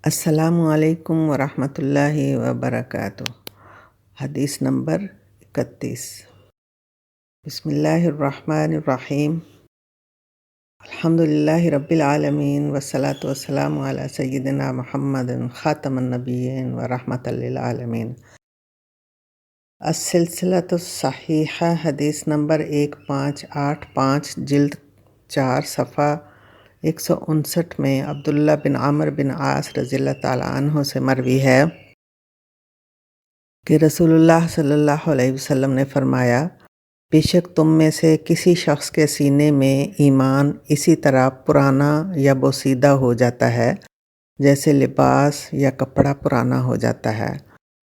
السلام علیکم ورحمۃ اللہ وبرکاتہ۔ حدیث نمبر 31۔ بسم اللہ الرحمن الرحیم۔ الحمد للہ رب العالمین والصلاة والسلام علی سیدنا محمد خاتم النبیین ورحمۃ للعالمین۔ السلسلۃ الصحیحہ حدیث نمبر 1585 جلد 4 صفحہ 159 میں عبداللہ بن عمرو بن عاص رضی اللہ تعالیٰ عنہ سے مروی ہے کہ رسول اللہ صلی اللہ علیہ وسلم نے فرمایا، بے شک تم میں سے کسی شخص کے سینے میں ایمان اسی طرح پرانا یا بوسیدہ ہو جاتا ہے جیسے لباس یا کپڑا پرانا ہو جاتا ہے۔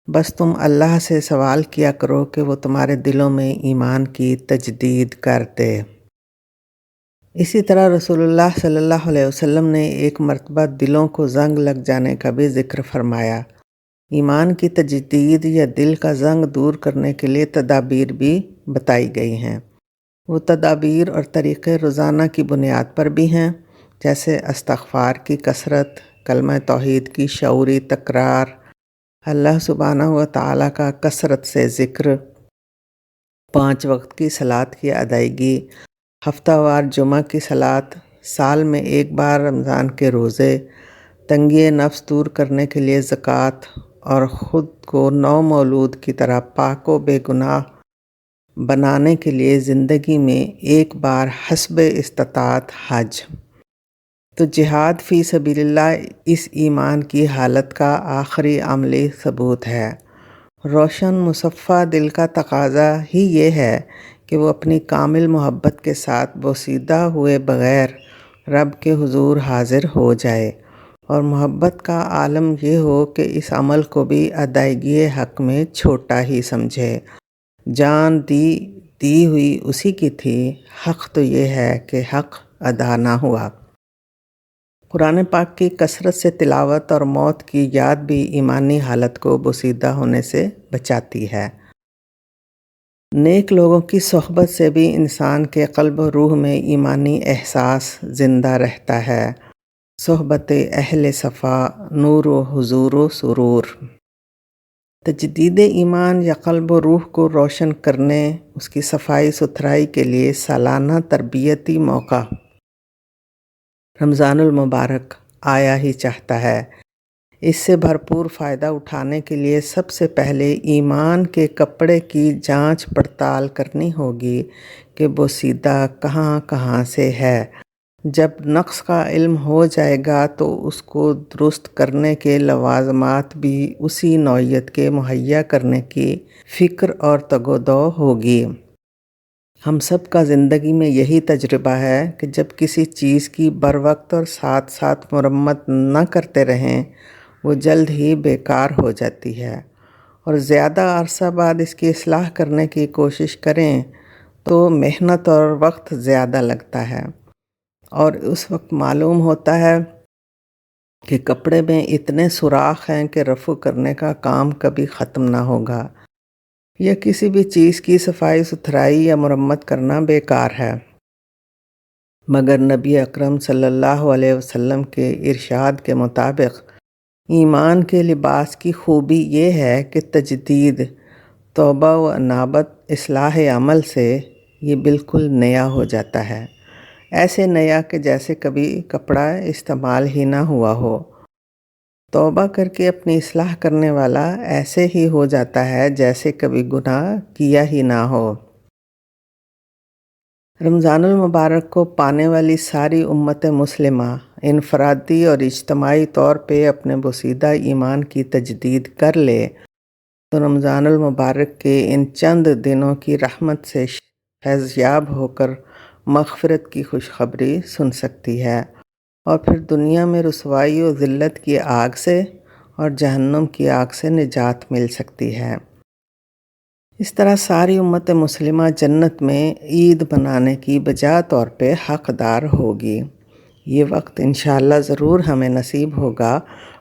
بس تم اللہ سے سوال کیا کرو کہ وہ تمہارے دلوں میں ایمان کی تجدید کر دے۔ اسی طرح رسول اللہ صلی اللہ علیہ وسلم نے ایک مرتبہ دلوں کو زنگ لگ جانے کا بھی ذکر فرمایا۔ ایمان کی تجدید یا دل کا زنگ دور کرنے کے لیے تدابیر بھی بتائی گئی ہیں۔ وہ تدابیر اور طریقے روزانہ کی بنیاد پر بھی ہیں، جیسے استغفار کی کثرت، کلمہ توحید کی شعوری تکرار، اللہ سبحانہ و تعالیٰ کا کثرت سے ذکر، 5 وقت کی صلاۃ کی ادائیگی، ہفتہ وار جمعہ کی صلاۃ، سال میں ایک بار رمضان کے روزے، تنگی نفس دور کرنے کے لیے زکوٰۃ، اور خود کو نو مولود کی طرح پاک و بے گناہ بنانے کے لیے زندگی میں ایک بار حسب استطاعت حج۔ تو جہاد فی سبیل اللہ اس ایمان کی حالت کا آخری عملی ثبوت ہے۔ روشن مصفہ دل کا تقاضا ہی یہ ہے کہ وہ اپنی کامل محبت کے ساتھ بوسیدہ ہوئے بغیر رب کے حضور حاضر ہو جائے، اور محبت کا عالم یہ ہو کہ اس عمل کو بھی ادائیگی حق میں چھوٹا ہی سمجھے۔ جان دی ہوئی اسی کی تھی، حق تو یہ ہے کہ حق ادا نہ ہوا۔ قرآن پاک کی کثرت سے تلاوت اور موت کی یاد بھی ایمانی حالت کو بوسیدہ ہونے سے بچاتی ہے۔ نیک لوگوں کی صحبت سے بھی انسان کے قلب و روح میں ایمانی احساس زندہ رہتا ہے۔ صحبت اہل صفا نور و حضور و سرور۔ تجدید ایمان یا قلب و روح کو روشن کرنے، اس کی صفائی ستھرائی کے لیے سالانہ تربیتی موقع رمضان المبارک آیا ہی چاہتا ہے۔ اس سے بھرپور فائدہ اٹھانے کے لیے سب سے پہلے ایمان کے کپڑے کی جانچ پڑتال کرنی ہوگی کہ بوسیدہ کہاں کہاں سے ہے۔ جب نقص کا علم ہو جائے گا تو اس کو درست کرنے کے لوازمات بھی اسی نوعیت کے مہیا کرنے کی فکر اور تگ و دو ہوگی۔ ہم سب کا زندگی میں یہی تجربہ ہے کہ جب کسی چیز کی بروقت اور ساتھ ساتھ مرمت نہ کرتے رہیں، وہ جلد ہی بیکار ہو جاتی ہے، اور زیادہ عرصہ بعد اس کی اصلاح کرنے کی کوشش کریں تو محنت اور وقت زیادہ لگتا ہے، اور اس وقت معلوم ہوتا ہے کہ کپڑے میں اتنے سوراخ ہیں کہ رفع کرنے کا کام کبھی ختم نہ ہوگا، یا کسی بھی چیز کی صفائی ستھرائی یا مرمت کرنا بیکار ہے۔ مگر نبی اکرم صلی اللہ علیہ وسلم کے ارشاد کے مطابق ایمان کے لباس کی خوبی یہ ہے کہ تجدید، توبہ و انابت، اصلاح عمل سے یہ بالکل نیا ہو جاتا ہے، ایسے نیا کہ جیسے کبھی کپڑا استعمال ہی نہ ہوا ہو۔ توبہ کر کے اپنی اصلاح کرنے والا ایسے ہی ہو جاتا ہے جیسے کبھی گناہ کیا ہی نہ ہو۔ رمضان المبارک کو پانے والی ساری امت مسلمہ انفرادی اور اجتماعی طور پہ اپنے بوسیدہ ایمان کی تجدید کر لے تو رمضان المبارک کے ان چند دنوں کی رحمت سے فیضیاب ہو کر مغفرت کی خوشخبری سن سکتی ہے، اور پھر دنیا میں رسوائی و ذلت کی آگ سے اور جہنم کی آگ سے نجات مل سکتی ہے۔ اس طرح ساری امت مسلمہ جنت میں عید منانے کی بجا طور پہ حقدار ہوگی۔ یہ وقت انشاءاللہ ضرور ہمیں نصیب ہوگا،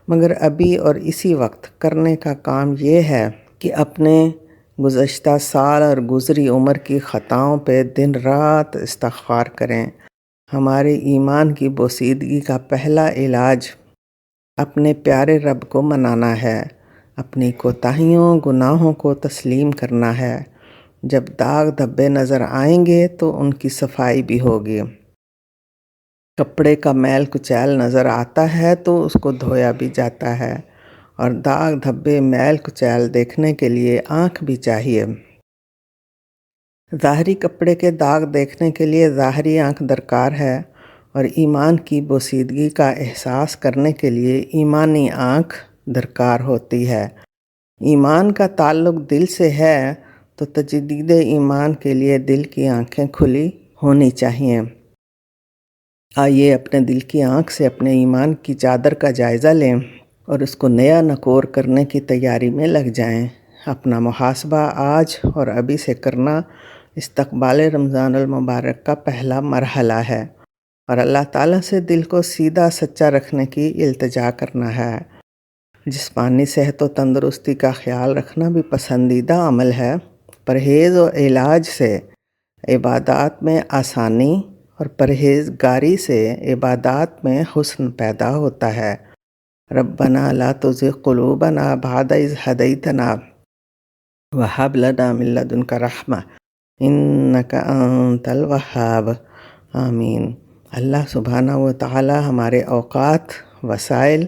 مگر ابھی اور اسی وقت کرنے کا کام یہ ہے کہ اپنے گزشتہ سال اور گزری عمر کی خطاؤں پہ دن رات استغفار کریں۔ ہمارے ایمان کی بوسیدگی کا پہلا علاج اپنے پیارے رب کو منانا ہے، اپنی کوتاہیوں گناہوں کو تسلیم کرنا ہے۔ جب داغ دھبے نظر آئیں گے تو ان کی صفائی بھی ہوگی۔ کپڑے کا میل کچیل نظر آتا ہے تو اس کو دھویا بھی جاتا ہے، اور داغ دھبے میل کچیل دیکھنے کے لیے آنکھ بھی چاہیے۔ ظاہری کپڑے کے داغ دیکھنے کے لیے ظاہری آنکھ درکار ہے، اور ایمان کی بوسیدگی کا احساس کرنے کے لیے ایمانی آنکھ درکار ہوتی ہے۔ ایمان کا تعلق دل سے ہے تو تجدید ایمان کے لیے دل کی آنکھیں کھلی ہونی چاہیے۔ آئیے اپنے دل کی آنکھ سے اپنے ایمان کی چادر کا جائزہ لیں اور اس کو نیا نکور کرنے کی تیاری میں لگ جائیں۔ اپنا محاسبہ آج اور ابھی سے کرنا استقبال رمضان المبارک کا پہلا مرحلہ ہے، اور اللہ تعالیٰ سے دل کو سیدھا سچا رکھنے کی التجا کرنا ہے۔ جسمانی صحت و تندرستی کا خیال رکھنا بھی پسندیدہ عمل ہے۔ پرہیز و علاج سے عبادات میں آسانی اور پرہیزگاری سے عبادات میں حسن پیدا ہوتا ہے۔ ربنا لا تزغ قلوبنا بعد اذ ہدیتنا وہب لنا من لدنک رحمہ انک انت الوہاب۔ آمین۔ اللہ سبحانہ و تعالی ہمارے اوقات، وسائل،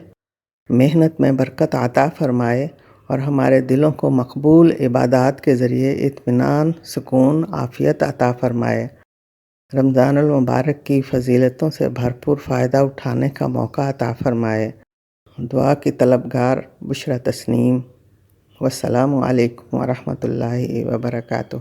محنت میں برکت عطا فرمائے، اور ہمارے دلوں کو مقبول عبادات کے ذریعے اطمینان، سکون، عافیت عطا فرمائے۔ رمضان المبارک کی فضیلتوں سے بھرپور فائدہ اٹھانے کا موقع عطا فرمائے۔ دعا کی طلبگار بشریٰ تسنیم۔ والسلام علیکم ورحمۃ اللہ وبرکاتہ۔